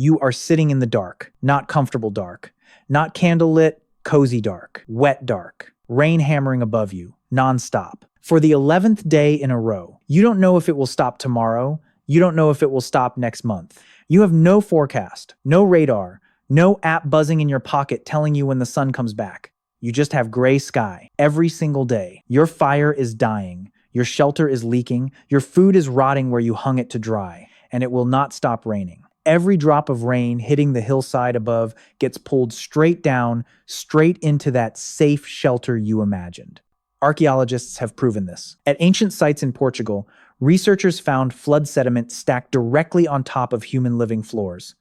You are sitting in the dark, not comfortable dark, not candlelit, cozy dark, wet dark, rain hammering above you, nonstop. For the 11th day in a row, you don't know if it will stop tomorrow. You don't know if it will stop next month. You have no forecast, no radar, no app buzzing in your pocket telling you when the sun comes back. You just have gray sky every single day. Your fire is dying. Your shelter is leaking. Your food is rotting where you hung it to dry, and it will not stop raining. Every drop of rain hitting the hillside above gets pulled straight down, straight into that safe shelter you imagined. Archaeologists have proven this. At ancient sites in Portugal, researchers found flood sediment stacked directly on top of human living floors.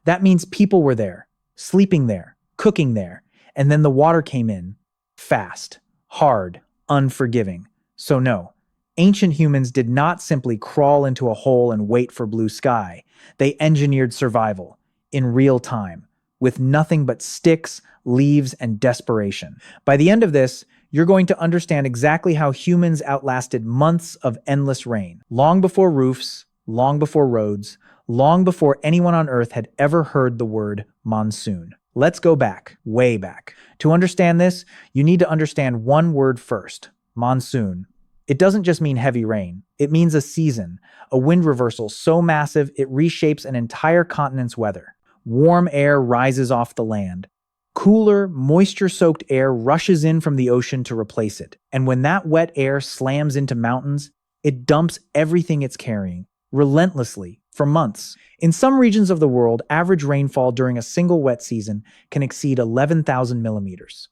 That means people were there, sleeping there, cooking there, and then the water came in. Fast, hard, unforgiving. So no, ancient humans did not simply crawl into a hole and wait for blue sky. They engineered survival, in real time, with nothing but sticks, leaves, and desperation. By the end of this, you're going to understand exactly how humans outlasted months of endless rain, long before roofs, long before roads, long before anyone on Earth had ever heard the word monsoon. Let's go back, way back. To understand this, you need to understand one word first: monsoon. It doesn't just mean heavy rain. It means a season, a wind reversal so massive it reshapes an entire continent's weather. Warm air rises off the land. Cooler, moisture-soaked air rushes in from the ocean to replace it. And when that wet air slams into mountains, it dumps everything it's carrying, relentlessly, for months. In some regions of the world, average rainfall during a single wet season can exceed 11,000 millimeters.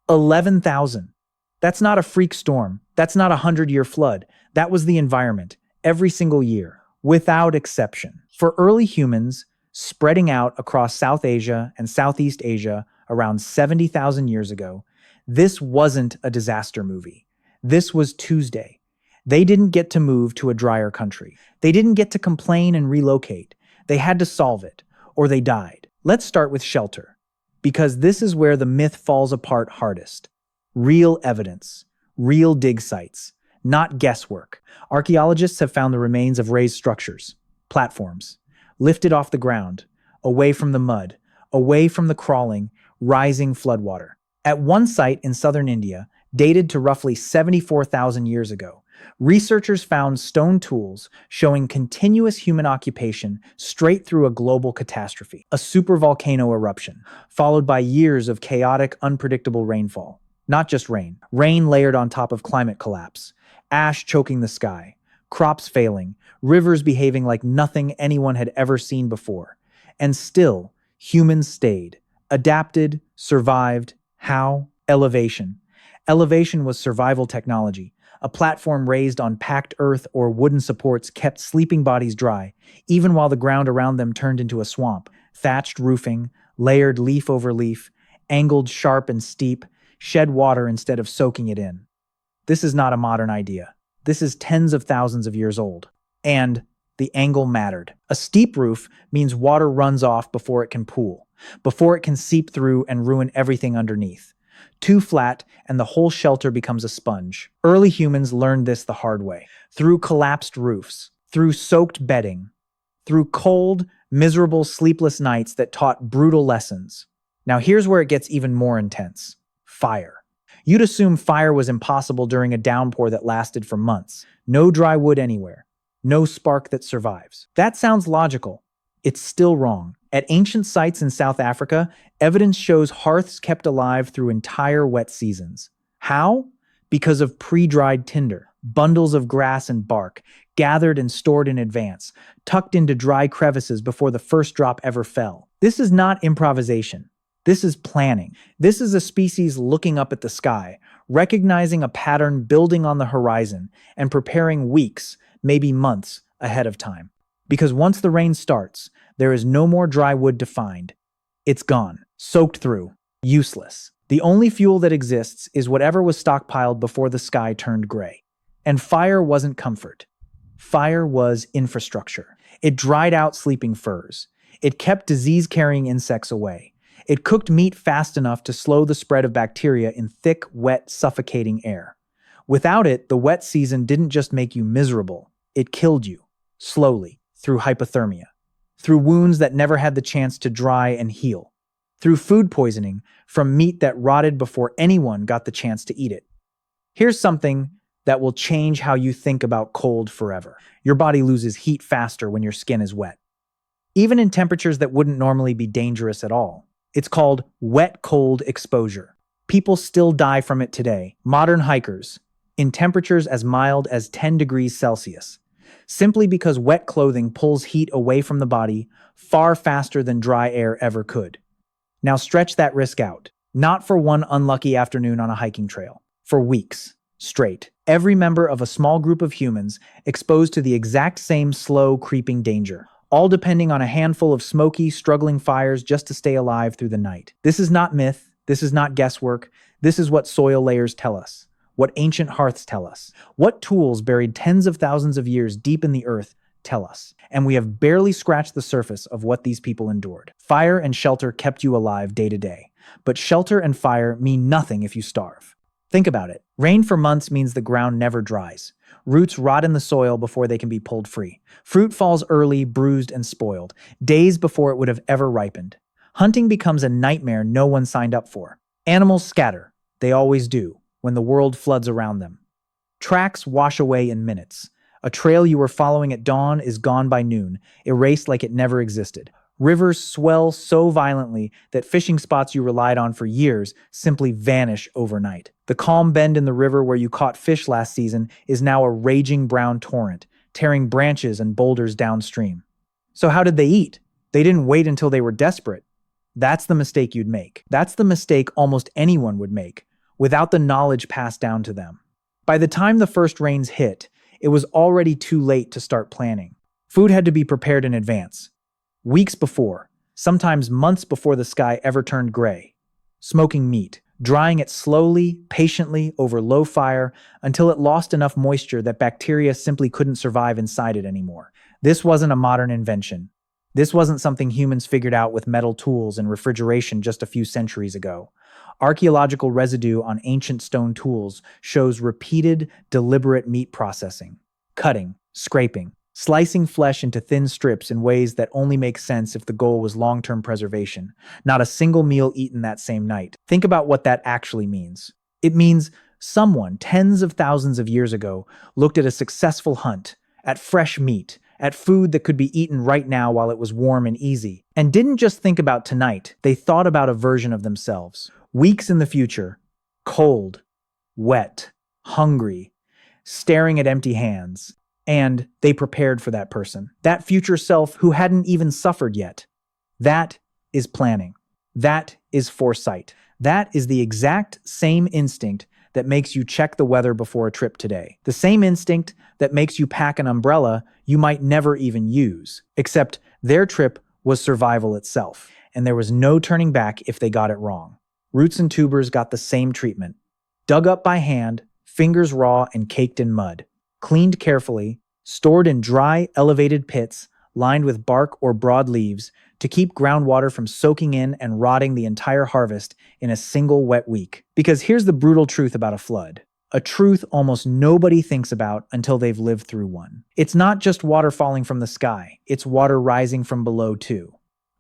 11,000! That's not a freak storm. That's not a 100-year flood. That was the environment, every single year, without exception. For early humans, spreading out across South Asia and Southeast Asia around 70,000 years ago, this wasn't a disaster movie. This was Tuesday. They didn't get to move to a drier country. They didn't get to complain and relocate. They had to solve it, or they died. Let's start with shelter, because this is where the myth falls apart hardest. Real evidence, real dig sites, not guesswork. Archaeologists have found the remains of raised structures, platforms, lifted off the ground, away from the mud, away from the crawling, rising floodwater. At one site in southern India, dated to roughly 74,000 years ago, researchers found stone tools showing continuous human occupation straight through a global catastrophe, a supervolcano eruption, followed by years of chaotic, unpredictable rainfall. Not just rain. Rain layered on top of climate collapse, ash choking the sky, crops failing, rivers behaving like nothing anyone had ever seen before. And still, humans stayed, adapted, survived. How? Elevation. Elevation was survival technology. A platform raised on packed earth or wooden supports kept sleeping bodies dry, even while the ground around them turned into a swamp. Thatched roofing, layered leaf over leaf, angled sharp and steep, shed water instead of soaking it in. This is not a modern idea. This is tens of thousands of years old. And the angle mattered. A steep roof means water runs off before it can pool, before it can seep through and ruin everything underneath. Too flat, and the whole shelter becomes a sponge. Early humans learned this the hard way. Through collapsed roofs, through soaked bedding, through cold, miserable, sleepless nights that taught brutal lessons. Now here's where it gets even more intense. Fire. You'd assume fire was impossible during a downpour that lasted for months. No dry wood anywhere. No spark that survives. That sounds logical. It's still wrong. At ancient sites in South Africa, evidence shows hearths kept alive through entire wet seasons. How? Because of pre-dried tinder, bundles of grass and bark, gathered and stored in advance, tucked into dry crevices before the first drop ever fell. This is not improvisation. This is planning. This is a species looking up at the sky, recognizing a pattern building on the horizon, and preparing weeks, maybe months, ahead of time. Because once the rain starts, there is no more dry wood to find. It's gone, soaked through, useless. The only fuel that exists is whatever was stockpiled before the sky turned gray. And fire wasn't comfort. Fire was infrastructure. It dried out sleeping furs. It kept disease-carrying insects away. It cooked meat fast enough to slow the spread of bacteria in thick, wet, suffocating air. Without it, the wet season didn't just make you miserable. It killed you, slowly, through hypothermia. through wounds that never had the chance to dry and heal, through food poisoning from meat that rotted before anyone got the chance to eat it. Here's something that will change how you think about cold forever. Your body loses heat faster when your skin is wet, even in temperatures that wouldn't normally be dangerous at all. It's called wet-cold exposure. People still die from it today. Modern hikers, in temperatures as mild as 10 degrees Celsius, simply because wet clothing pulls heat away from the body far faster than dry air ever could. Now stretch that risk out, not for one unlucky afternoon on a hiking trail, for weeks straight. Every member of a small group of humans exposed to the exact same slow, creeping danger, all depending on a handful of smoky, struggling fires just to stay alive through the night. This is not myth. This is not guesswork. This is what soil layers tell us, what ancient hearths tell us, what tools buried tens of thousands of years deep in the earth tell us. And we have barely scratched the surface of what these people endured. Fire and shelter kept you alive day to day, but shelter and fire mean nothing if you starve. Think about it. Rain for months means the ground never dries. Roots rot in the soil before they can be pulled free. Fruit falls early, bruised and spoiled, days before it would have ever ripened. Hunting becomes a nightmare no one signed up for. Animals scatter. They always do, when the world floods around them. Tracks wash away in minutes. A trail you were following at dawn is gone by noon, erased like it never existed. Rivers swell so violently that fishing spots you relied on for years simply vanish overnight. The calm bend in the river where you caught fish last season is now a raging brown torrent, tearing branches and boulders downstream. So how did they eat? They didn't wait until they were desperate. That's the mistake you'd make. That's the mistake almost anyone would make, without the knowledge passed down to them. By the time the first rains hit, it was already too late to start planning. Food had to be prepared in advance. Weeks before, sometimes months before the sky ever turned gray. Smoking meat, drying it slowly, patiently over low fire until it lost enough moisture that bacteria simply couldn't survive inside it anymore. This wasn't a modern invention. This wasn't something humans figured out with metal tools and refrigeration just a few centuries ago. Archaeological residue on ancient stone tools shows repeated, deliberate meat processing, cutting, scraping, slicing flesh into thin strips in ways that only make sense if the goal was long-term preservation, not a single meal eaten that same night. Think about what that actually means. It means someone tens of thousands of years ago looked at a successful hunt, at fresh meat, at food that could be eaten right now while it was warm and easy, and didn't just think about tonight. They thought about a version of themselves. Weeks in the future, cold, wet, hungry, staring at empty hands. And they prepared for that person, that future self who hadn't even suffered yet. That is planning. That is foresight. That is the exact same instinct that makes you check the weather before a trip today. The same instinct that makes you pack an umbrella you might never even use. Except their trip was survival itself, and there was no turning back if they got it wrong. Roots and tubers got the same treatment. Dug up by hand, fingers raw and caked in mud. Cleaned carefully, stored in dry, elevated pits lined with bark or broad leaves to keep groundwater from soaking in and rotting the entire harvest in a single wet week. Because here's the brutal truth about a flood. A truth almost nobody thinks about until they've lived through one. It's not just water falling from the sky, it's water rising from below too.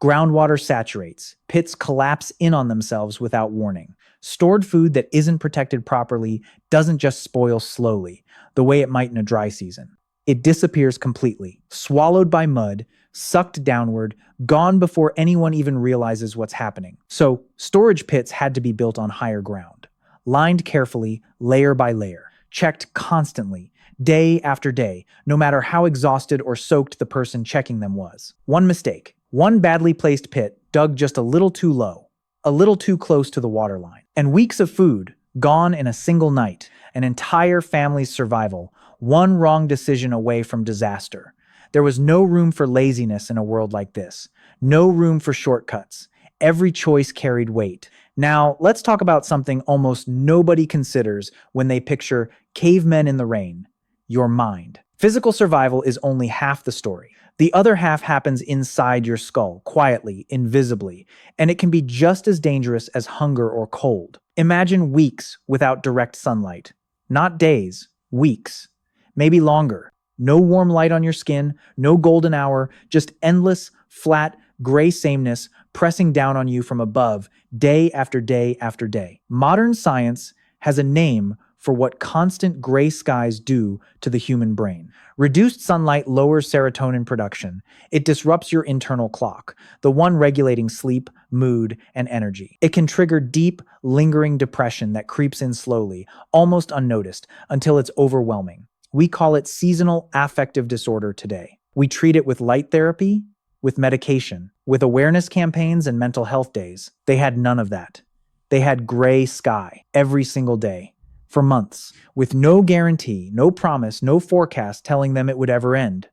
Groundwater saturates, pits collapse in on themselves without warning. Stored food that isn't protected properly doesn't just spoil slowly, the way it might in a dry season. It disappears completely, swallowed by mud, sucked downward, gone before anyone even realizes what's happening. So, storage pits had to be built on higher ground, lined carefully, layer by layer, checked constantly, day after day, no matter how exhausted or soaked the person checking them was. One mistake, one badly placed pit dug just a little too low, a little too close to the waterline, and weeks of food gone in a single night, an entire family's survival, one wrong decision away from disaster. There was no room for laziness in a world like this. No room for shortcuts. Every choice carried weight. Now, let's talk about something almost nobody considers when they picture cavemen in the rain: your mind. Physical survival is only half the story. The other half happens inside your skull, quietly, invisibly, and it can be just as dangerous as hunger or cold. Imagine weeks without direct sunlight. Not days, weeks. Maybe longer. No warm light on your skin, no golden hour, just endless, flat, gray sameness pressing down on you from above, day after day after day. Modern science has a name for what constant gray skies do to the human brain. Reduced sunlight lowers serotonin production. It disrupts your internal clock, the one regulating sleep, mood, and energy. It can trigger deep, lingering depression that creeps in slowly, almost unnoticed, until it's overwhelming. We call it seasonal affective disorder today. We treat it with light therapy, with medication, with awareness campaigns and mental health days. They had none of that. They had gray sky every single day, for months, with no guarantee, no promise, no forecast telling them it would ever end.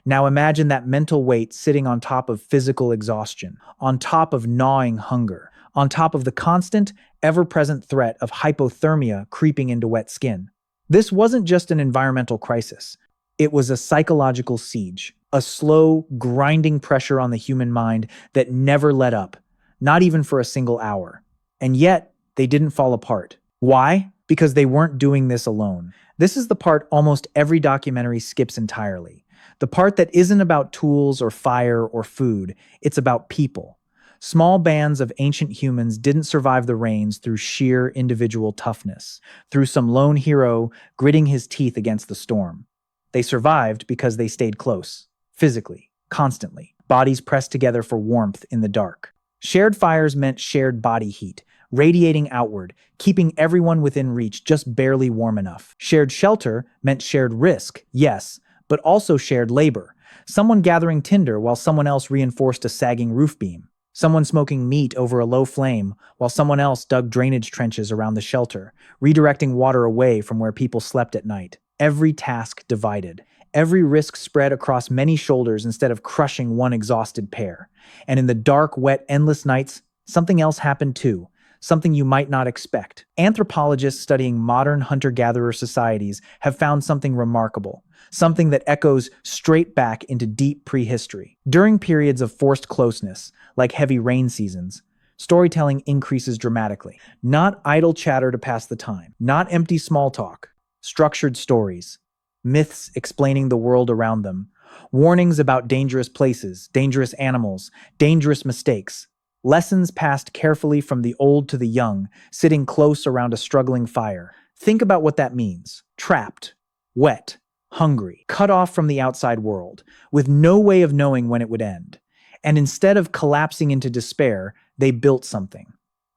Now imagine that mental weight sitting on top of physical exhaustion, on top of gnawing hunger, on top of the constant, ever-present threat of hypothermia creeping into wet skin. This wasn't just an environmental crisis. It was a psychological siege, a slow, grinding pressure on the human mind that never let up, not even for a single hour. And yet, they didn't fall apart. Why? Because they weren't doing this alone. This is the part almost every documentary skips entirely. The part that isn't about tools or fire or food, it's about people. Small bands of ancient humans didn't survive the rains through sheer individual toughness, through some lone hero gritting his teeth against the storm. They survived because they stayed close, physically, constantly, bodies pressed together for warmth in the dark. Shared fires meant shared body heat, radiating outward, keeping everyone within reach just barely warm enough. Shared shelter meant shared risk, yes, but also shared labor. Someone gathering tinder while someone else reinforced a sagging roof beam. Someone smoking meat over a low flame while someone else dug drainage trenches around the shelter, redirecting water away from where people slept at night. Every task divided. Every risk spread across many shoulders instead of crushing one exhausted pair. And in the dark, wet, endless nights, something else happened too. Something you might not expect. Anthropologists studying modern hunter-gatherer societies have found something remarkable, something that echoes straight back into deep prehistory. During periods of forced closeness, like heavy rain seasons, storytelling increases dramatically. Not idle chatter to pass the time, not empty small talk, structured stories, myths explaining the world around them, warnings about dangerous places, dangerous animals, dangerous mistakes. Lessons passed carefully from the old to the young, sitting close around a struggling fire. Think about what that means. Trapped, wet, hungry, cut off from the outside world, with no way of knowing when it would end. And instead of collapsing into despair, they built something.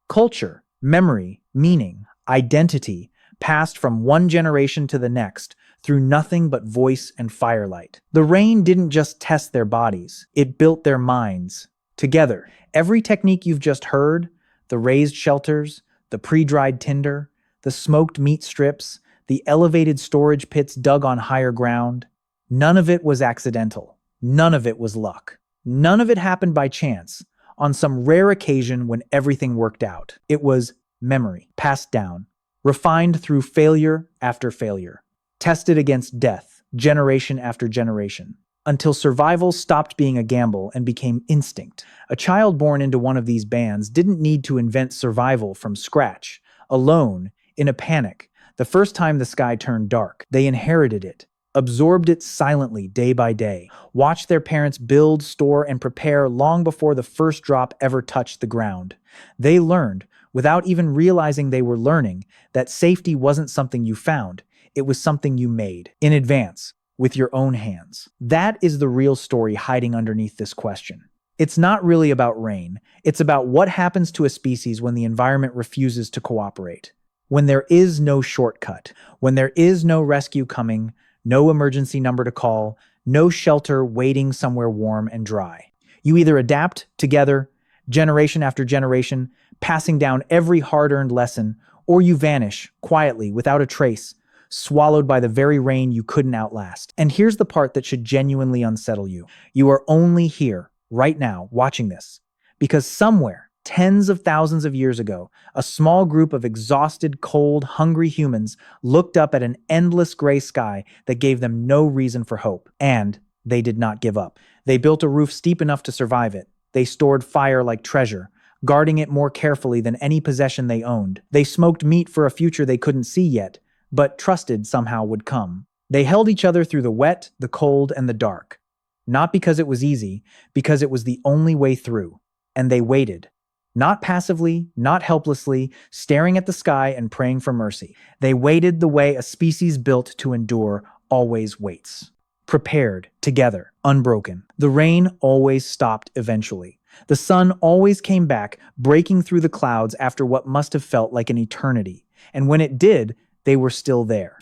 Culture, memory, meaning, identity, passed from one generation to the next through nothing but voice and firelight. The rain didn't just test their bodies, it built their minds. Together, every technique you've just heard, the raised shelters, the pre-dried tinder, the smoked meat strips, the elevated storage pits dug on higher ground, none of it was accidental. None of it was luck. None of it happened by chance, on some rare occasion when everything worked out. It was memory, passed down, refined through failure after failure, tested against death, generation after generation, until survival stopped being a gamble and became instinct. A child born into one of these bands didn't need to invent survival from scratch, alone, in a panic. The first time the sky turned dark, they inherited it, absorbed it silently day by day, watched their parents build, store, and prepare long before the first drop ever touched the ground. They learned, without even realizing they were learning, that safety wasn't something you found, it was something you made, in advance, with your own hands. That is the real story hiding underneath this question. It's not really about rain. It's about what happens to a species when the environment refuses to cooperate. When there is no shortcut, when there is no rescue coming, no emergency number to call, no shelter waiting somewhere warm and dry. You either adapt together, generation after generation, passing down every hard-earned lesson, or you vanish, quietly, without a trace, swallowed by the very rain you couldn't outlast. And here's the part that should genuinely unsettle you. You are only here, right now, watching this, because somewhere, tens of thousands of years ago, a small group of exhausted, cold, hungry humans looked up at an endless gray sky that gave them no reason for hope. And they did not give up. They built a roof steep enough to survive it. They stored fire like treasure, guarding it more carefully than any possession they owned. They smoked meat for a future they couldn't see yet, but trusted somehow would come. They held each other through the wet, the cold, and the dark. Not because it was easy, because it was the only way through. And they waited. Not passively, not helplessly, staring at the sky and praying for mercy. They waited the way a species built to endure always waits. Prepared, together, unbroken. The rain always stopped eventually. The sun always came back, breaking through the clouds after what must have felt like an eternity. And when it did, they were still there.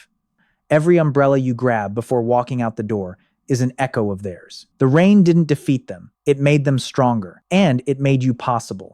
Every umbrella you grab before walking out the door is an echo of theirs. The rain didn't defeat them. It made them stronger, and it made you possible.